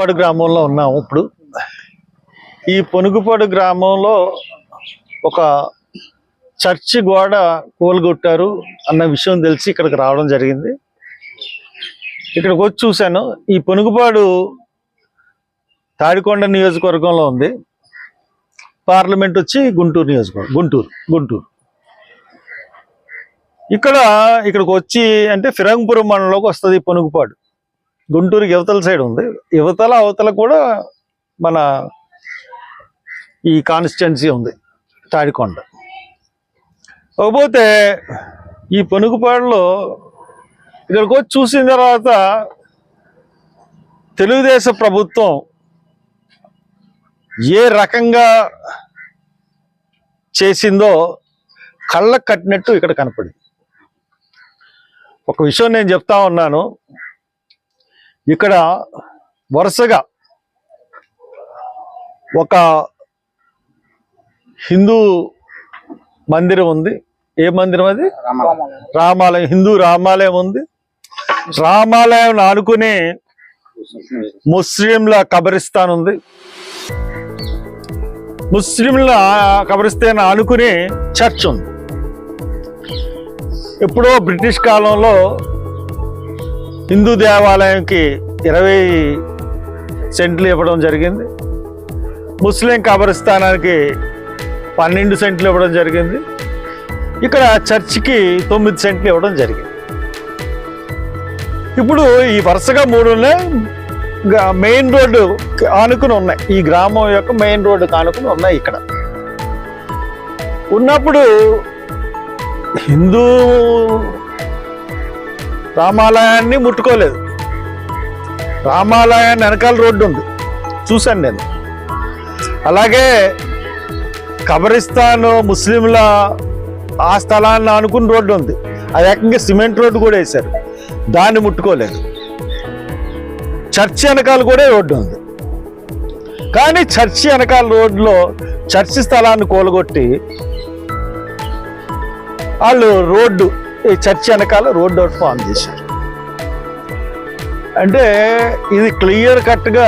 పొనుగుపాడు గ్రామంలో ఉన్నాము ఇప్పుడు. ఈ పొనుగుపాడు గ్రామంలో ఒక చర్చి గోడ కూలగొట్టారు అన్న విషయం తెలిసి ఇక్కడికి రావడం జరిగింది. ఇక్కడికి వచ్చి చూశాను. ఈ పొనుగుపాడు తాడికొండ నియోజకవర్గంలో ఉంది. పార్లమెంట్ వచ్చి గుంటూరు నియోజకవర్గం, గుంటూరు. ఇక్కడికి వచ్చి అంటే ఫిరంగపురం మండలంలోకి వస్తుంది ఈ పొనుగుపాడు. గుంటూరుకి యువతల సైడ్ ఉంది, అవతల కూడా మన ఈ కాన్స్టిట్యున్సీ ఉంది తాడికొండ. కాకపోతే ఈ పొనుగుపాడులో ఇక్కడికి వచ్చి చూసిన తర్వాత తెలుగుదేశం ప్రభుత్వం ఏ రకంగా చేసిందో కళ్ళకు కట్టినట్టు ఇక్కడ కనపడింది. ఒక విషయం నేను చెప్తా ఉన్నాను. ఇక్కడ వరుసగా ఒక హిందూ మందిరం ఉంది. ఏ మందిరం అది? రామాలయం. హిందూ రామాలయం ఉంది. రామాలయం ఆనుకుని ముస్లింల కబరిస్తాన్ ఉంది. ముస్లింల కబరిస్తాన్ ఆనుకుని చర్చ్ ఉంది. ఎప్పుడో బ్రిటిష్ కాలంలో హిందూ దేవాలయంకి 20 సెంట్లు ఇవ్వడం జరిగింది. ముస్లిం కబరిస్తానానికి 12 సెంట్లు ఇవ్వడం జరిగింది. ఇక్కడ చర్చికి 9 సెంట్లు ఇవ్వడం జరిగింది. ఇప్పుడు ఈ వరుసగా 3 మెయిన్ రోడ్డు ఆనుకుని ఉన్నాయి. ఈ గ్రామం యొక్క మెయిన్ రోడ్డు ఆనుకుని ఉన్నాయి. ఇక్కడ ఉన్నప్పుడు హిందూ రామాలయాన్ని ముట్టుకోలేదు. రామాలయాన్ని వెనకాల రోడ్డు ఉంది, చూశాను నేను. అలాగే కబరిస్తాన్ ముస్లింల ఆ స్థలాన్ని ఆనుకుని రోడ్డు ఉంది. అది ఏకంగా సిమెంట్ రోడ్డు కూడా వేశారు, దాన్ని ముట్టుకోలేదు. చర్చి వెనకాల కూడా రోడ్డు ఉంది. కానీ చర్చి వెనకాల రోడ్లో చర్చి స్థలాన్ని కూలగొట్టి వాళ్ళు ఈ చర్చి వెనకాల రోడ్డు ఒకటి ఫామ్ చేశారు. అంటే ఇది క్లియర్ కట్గా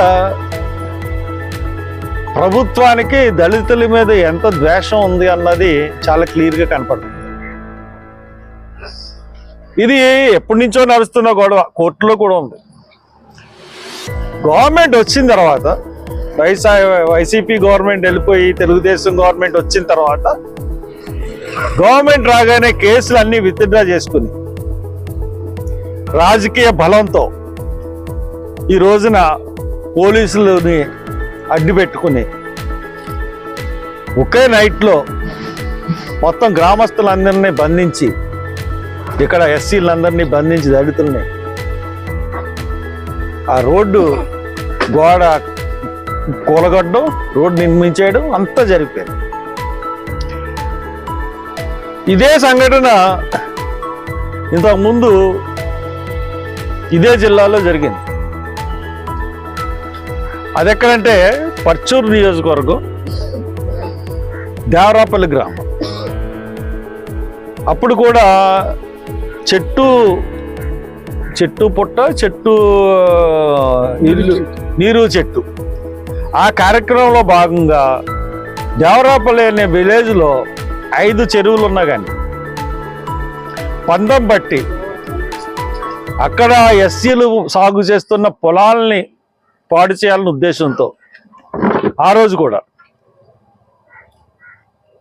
ప్రభుత్వానికి దళితుల మీద ఎంత ద్వేషం ఉంది అన్నది చాలా క్లియర్గా కనపడుతుంది. ఇది ఎప్పటి నుంచో నడుస్తున్న గొడవ, కోర్టులో కూడా ఉంది. గవర్నమెంట్ వచ్చిన తర్వాత, వైసీపీ గవర్నమెంట్ వెళ్ళిపోయి తెలుగుదేశం గవర్నమెంట్ వచ్చిన తర్వాత, గవర్నమెంట్ రాగానే కేసులు అన్నీ విత్డ్రా చేసుకుని రాజకీయ బలంతో ఈ రోజున పోలీసులని అడ్డు పెట్టుకుని ఒకే నైట్లో మొత్తం గ్రామస్తులందరినీ బంధించి, ఇక్కడ ఎస్సీలందరినీ బంధించి దళితుల్ని ఆ రోడ్డు గోడ కూలగొట్టడం, రోడ్డు నిర్మించేయడం అంతా జరిగిపోయింది. ఇదే సంఘటన ఇంతకుముందు ఇదే జిల్లాలో జరిగింది. అది ఎక్కడంటే పర్చూరు నియోజకవర్గం, దేవరాపల్లి గ్రామం. అప్పుడు కూడా చెట్టు పుట్ట, నీరు చెట్టు, ఆ కార్యక్రమంలో భాగంగా దేవరాపల్లి అనే విలేజ్లో 5 చెరువులు ఉన్నా కానీ పందం బట్టి అక్కడ ఎస్సీలు సాగు చేస్తున్న పొలాల్ని పాడు చేయాలనే ఉద్దేశంతో ఆ రోజు కూడా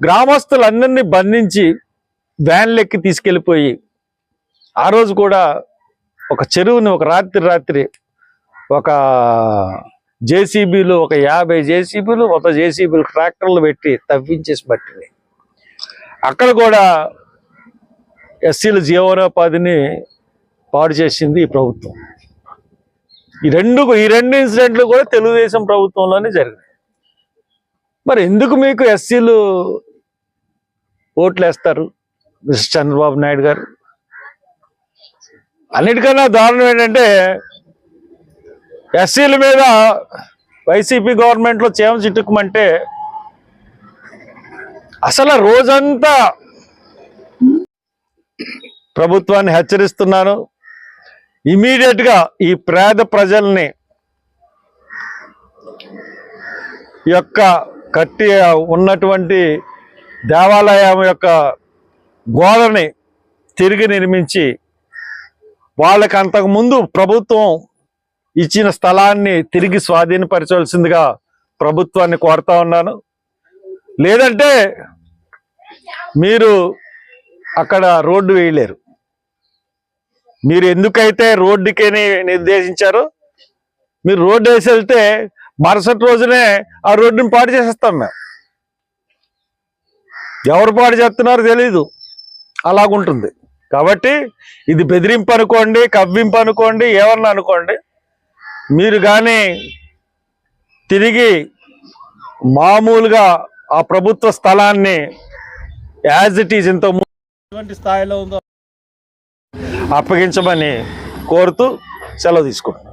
గ్రామస్తులందరినీ బంధించి వ్యాన్లెక్కి తీసుకెళ్ళిపోయి, ఆ రోజు కూడా ఒక చెరువుని ఒక రాత్రి ఒక జేసీబీలు, ఒక 50 జేసీబీలు, 100 జేసీబీలు ట్రాక్టర్లు పెట్టి తవ్వించేసి బట్టింది. అక్కడ కూడా ఎస్సీల జీవనోపాధిని పాడు చేసింది ఈ ప్రభుత్వం. ఈ రెండు ఇన్సిడెంట్లు కూడా తెలుగుదేశం ప్రభుత్వంలోనే జరిగాయి. మరి ఎందుకు మీకు ఎస్సీలు ఓట్లు వేస్తారు మిస్టర్ చంద్రబాబు నాయుడు గారు? అన్నిటికన్నా దారుణం ఏంటంటే, ఎస్సీల మీద వైసీపీ గవర్నమెంట్లో చేమ చిట్టుకుమంటే అసలు రోజంతా ప్రభుత్వాన్ని హెచ్చరిస్తున్నాను. ఇమీడియట్గా ఈ పేద ప్రజల్ని ఈ యొక్క కట్టి ఉన్నటువంటి దేవాలయం యొక్క గోడని తిరిగి నిర్మించి వాళ్ళకి అంతకుముందు ప్రభుత్వం ఇచ్చిన స్థలాన్ని తిరిగి స్వాధీనపరచవలసిందిగా ప్రభుత్వాన్ని కోరుతా ఉన్నాను. లేదంటే మీరు అక్కడ రోడ్డు వేయలేరు. మీరు ఎందుకైతే రోడ్డుకి నిర్దేశించారో మీరు రోడ్డు వేసి వెళ్తే మరుసటి రోజునే ఆ రోడ్డుని పాడు చేసేస్తాం మేము. ఎవరు పాడు చేస్తున్నారో తెలీదు, అలాగుంటుంది. కాబట్టి ఇది బెదిరింపు అనుకోండి, కవ్వింపు అనుకోండి, ఏమన్నా అనుకోండి, మీరు కానీ తిరిగి మామూలుగా ఆ ప్రభుత్వ స్థలాన్ని యాజ్ ఇట్ ఈజ్ ఇంత స్థాయిలో ఉందో అప్పగించమని కోరుతూ సెలవు తీసుకుంటున్నాను.